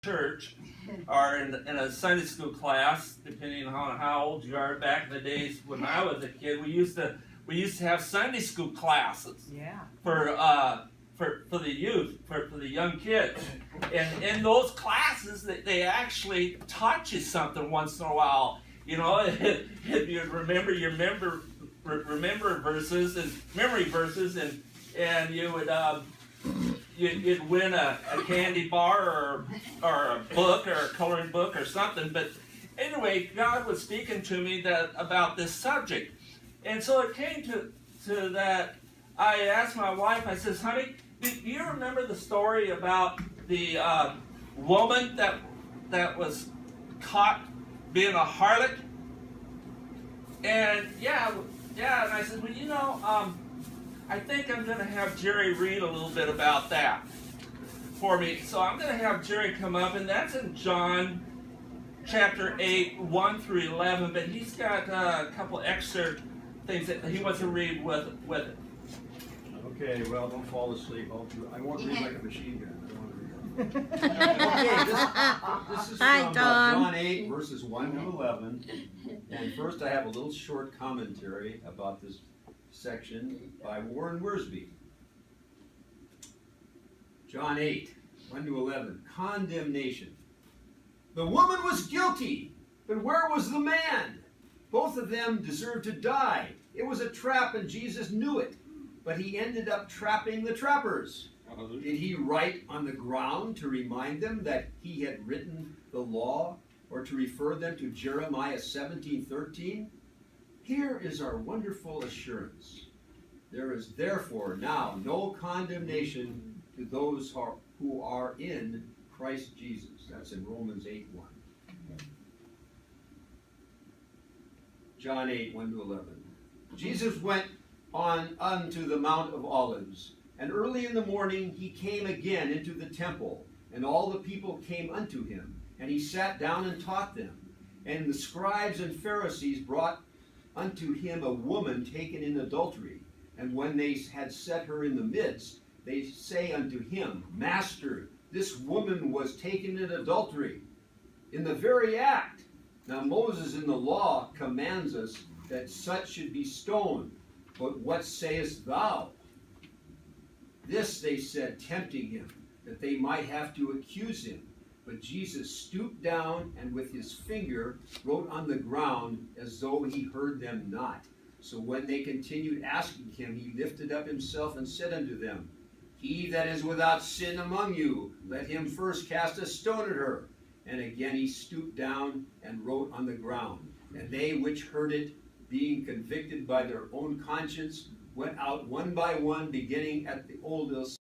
church or in a Sunday school class, depending on how old you are. Back in the days when I was a kid, we used to have Sunday school classes. Yeah. For the youth, for the young kids. And in those classes, they actually taught you something once in a while. You know, if you remember verses and memory verses, and you would you'd win a candy bar or a book or a coloring book or something. But anyway, God was speaking to me about this subject, and so it came to that. I asked my wife. I says, "Honey, do you remember the story about the woman that was caught being a harlot?" And yeah, and I said, "Well, you know, I think I'm going to have Jerry read a little bit about that for me." So I'm going to have Jerry come up, and that's in John chapter 8, 1 through 11. But he's got a couple extra things that he wants to read with it. Okay, well, don't fall asleep. I won't read like a machine gun. I don't want to read that. Okay, this is from John 8, verses 1 to 11. And first I have a little short commentary about this section by Warren Wiersbe. John 8, 1 to 11. Condemnation. The woman was guilty, but where was the man? Both of them deserved to die. It was a trap, and Jesus knew it. But he ended up trapping the trappers. Did he write on the ground to remind them that he had written the law, or to refer them to Jeremiah 17:13? Here is our wonderful assurance. There is therefore now no condemnation to those who are in Christ Jesus. That's in Romans 8:1. John 8, 1 to 11. Jesus went on unto the Mount of Olives, and early in the morning he came again into the temple, and all the people came unto him, and he sat down and taught them. And the scribes and Pharisees brought unto him a woman taken in adultery, and when they had set her in the midst, they say unto him, Master, this woman was taken in adultery, in the very act. Now Moses in the law commands us that such should be stoned. But what sayest thou? This they said, tempting him, that they might have to accuse him. But Jesus stooped down, and with his finger wrote on the ground, as though he heard them not. So when they continued asking him, he lifted up himself and said unto them, He that is without sin among you, let him first cast a stone at her. And again he stooped down and wrote on the ground. And they which heard it, being convicted by their own conscience, went out one by one, beginning at the oldest